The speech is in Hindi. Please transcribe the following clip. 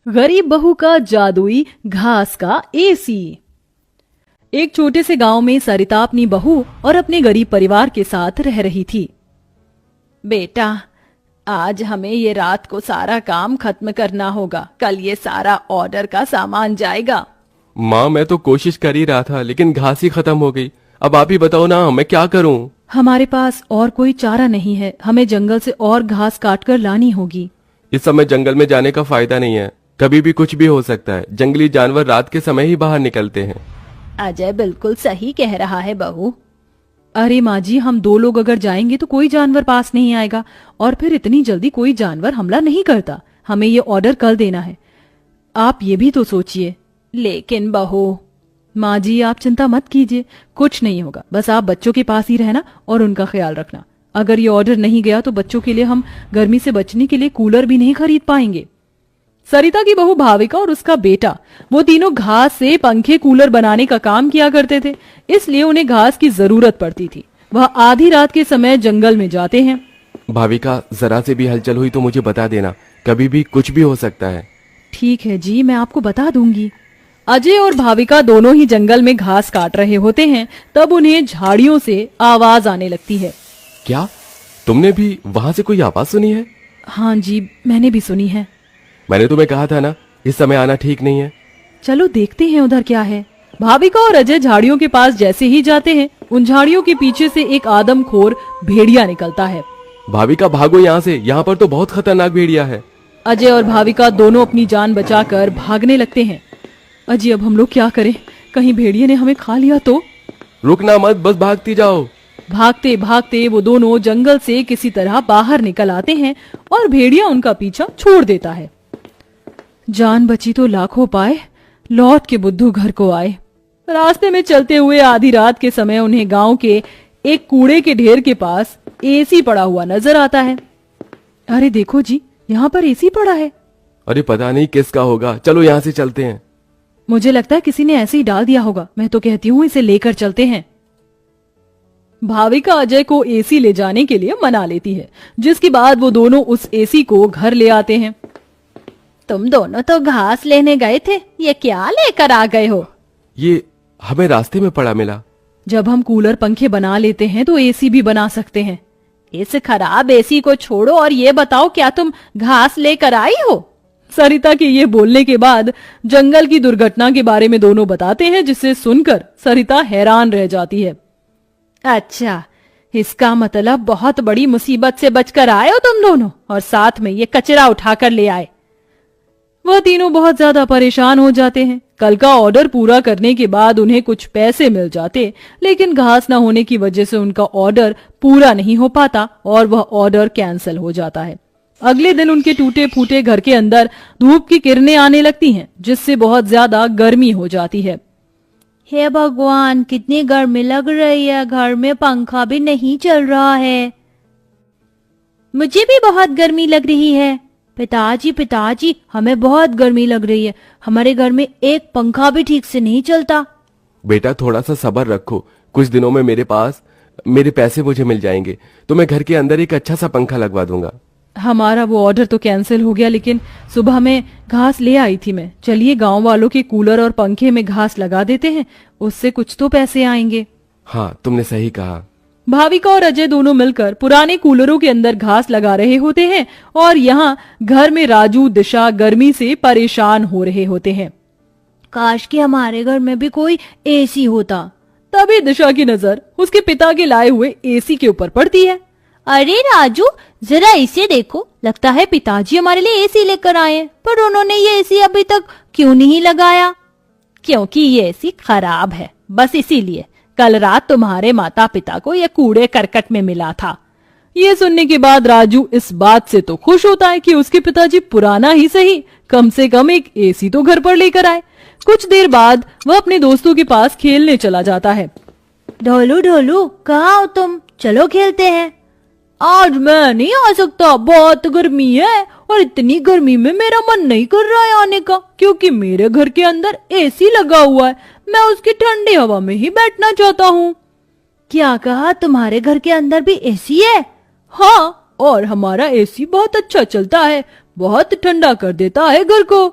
गरीब बहू का जादुई घास का एसी। एक छोटे से गांव में सरिता अपनी बहू और अपने गरीब परिवार के साथ रह रही थी। बेटा, आज हमें ये रात को सारा काम खत्म करना होगा, कल ये सारा ऑर्डर का सामान जाएगा। माँ, मैं तो कोशिश कर ही रहा था लेकिन घास ही खत्म हो गई। अब आप ही बताओ ना, मैं क्या करूँ? हमारे पास और कोई चारा नहीं है, हमें जंगल से और घास काट कर लानी होगी। इस समय जंगल में जाने का फायदा नहीं है, कभी भी कुछ भी हो सकता है। जंगली जानवर रात के समय ही बाहर निकलते हैं। अजय बिल्कुल सही कह रहा है बहू। अरे माँ जी, हम 2 लोग अगर जाएंगे तो कोई जानवर पास नहीं आएगा, और फिर इतनी जल्दी कोई जानवर हमला नहीं करता। हमें ये ऑर्डर कल देना है, आप ये भी तो सोचिए। लेकिन बहू। माँ जी, आप चिंता मत कीजिए, कुछ नहीं होगा। बस आप बच्चों के पास ही रहना और उनका ख्याल रखना। अगर ये ऑर्डर नहीं गया तो बच्चों के लिए हम गर्मी से बचने के लिए कूलर भी नहीं खरीद पाएंगे। सरिता की बहू भाविका और उसका बेटा, वो तीनों घास से पंखे कूलर बनाने का काम किया करते थे, इसलिए उन्हें घास की जरूरत पड़ती थी। वह आधी रात के समय जंगल में जाते हैं। भाविका, जरा से भी हलचल हुई तो मुझे बता देना, कभी भी कुछ भी हो सकता है। ठीक है जी, मैं आपको बता दूंगी। अजय और भाविका दोनों ही जंगल में घास काट रहे होते हैं, तब उन्हें झाड़ियों से आवाज आने लगती है। क्या तुमने भी वहाँ से कोई आवाज सुनी है? हाँ जी, मैंने भी सुनी है। मैंने तुम्हें कहा था ना, इस समय आना ठीक नहीं है। चलो देखते हैं उधर क्या है। भाविका और अजय झाड़ियों के पास जैसे ही जाते हैं, उन झाड़ियों के पीछे से एक आदमखोर भेड़िया निकलता है। भाविका, भागो यहाँ से, यहाँ पर तो बहुत खतरनाक भेड़िया है। अजय और भाविका दोनों अपनी जान बचाकर भागने लगते हैं। अजय, अब हम लोग क्या करें? कहीं भेड़िए ने हमें खा लिया तो? रुकना मत, बस भागती जाओ। भागते भागते वो दोनों जंगल से किसी तरह बाहर निकल आते हैं और भेड़िया उनका पीछा छोड़ देता है। जान बची तो लाखों पाए, लौट के बुद्धू घर को आए। रास्ते में चलते हुए आधी रात के समय उन्हें गांव के एक कूड़े के ढेर के पास एसी पड़ा हुआ नजर आता है। अरे देखो जी, यहाँ पर एसी पड़ा है। अरे पता नहीं किसका होगा, चलो यहाँ से चलते हैं। मुझे लगता है किसी ने ऐसे ही डाल दिया होगा। मैं तो कहती हूँ इसे लेकर चलते हैं। भाविका अजय को एसी ले जाने के लिए मना लेती है, जिसके बाद वो दोनों उस एसी को घर ले आते हैं। तुम दोनों तो घास लेने गए थे, ये क्या लेकर आ गए हो? ये हमें रास्ते में पड़ा मिला। जब हम कूलर पंखे बना लेते हैं तो एसी भी बना सकते हैं। इस खराब एसी को छोड़ो और ये बताओ, क्या तुम घास लेकर आई हो? सरिता के ये बोलने के बाद जंगल की दुर्घटना के बारे में दोनों बताते हैं, जिसे सुनकर सरिता हैरान रह जाती है। अच्छा, इसका मतलब बहुत बड़ी मुसीबत से बचकर आए हो तुम दोनों, और साथ में ये कचरा उठाकर ले आए। वह तीनों बहुत ज्यादा परेशान हो जाते हैं। कल का ऑर्डर पूरा करने के बाद उन्हें कुछ पैसे मिल जाते, लेकिन घास न होने की वजह से उनका ऑर्डर पूरा नहीं हो पाता और वह ऑर्डर कैंसिल हो जाता है। अगले दिन उनके टूटे फूटे घर के अंदर धूप की किरणें आने लगती हैं, जिससे बहुत ज्यादा गर्मी हो जाती है। हे भगवान, कितनी गर्मी लग रही है, घर में पंखा भी नहीं चल रहा है। मुझे भी बहुत गर्मी लग रही है। पिताजी, हमें बहुत गर्मी लग रही है। हमारे घर में एक पंखा भी ठीक से नहीं चलता। बेटा, थोड़ा सा सब्र रखो, कुछ दिनों में मेरे पैसे मुझे मिल जाएंगे तो मैं घर के अंदर एक अच्छा सा पंखा लगवा दूंगा। हमारा वो ऑर्डर तो कैंसिल हो गया, लेकिन सुबह में घास ले आई थी मैं। चलिए गांव वालों के कूलर और पंखे में घास लगा देते हैं, उससे कुछ तो पैसे आएंगे। हाँ, तुमने सही कहा। भाविका और अजय दोनों मिलकर पुराने कूलरों के अंदर घास लगा रहे होते हैं और यहाँ घर में राजू, दिशा गर्मी से परेशान हो रहे होते हैं। काश कि हमारे घर में भी कोई एसी होता। तभी दिशा की नजर उसके पिता के लाए हुए एसी के ऊपर पड़ती है। अरे राजू, जरा इसे देखो, लगता है पिताजी हमारे लिए एसी लेकर आए हैं, पर उन्होंने ये एसी अभी तक क्यों नहीं लगाया? क्योंकि ये एसी खराब है, बस इसीलिए। कल रात तुम्हारे माता पिता को ये कूड़े करकट में मिला था। ये सुनने के बाद राजू इस बात से तो खुश होता है कि उसके पिताजी पुराना ही सही, कम से कम एक एसी तो घर पर लेकर आए। कुछ देर बाद वह अपने दोस्तों के पास खेलने चला जाता है। ढोलू, कहाँ हो तुम? चलो खेलते हैं। आज मैं नहीं आ सकता, बहुत गर्मी है, और इतनी गर्मी में मेरा मन नहीं कर रहा है आने का, क्योंकि मेरे घर के अंदर एसी लगा हुआ है। मैं उसकी ठंडी हवा में ही बैठना चाहता हूँ। क्या कहा? तुम्हारे घर के अंदर भी एसी है? हाँ, और हमारा एसी बहुत अच्छा चलता है, बहुत ठंडा कर देता है घर को।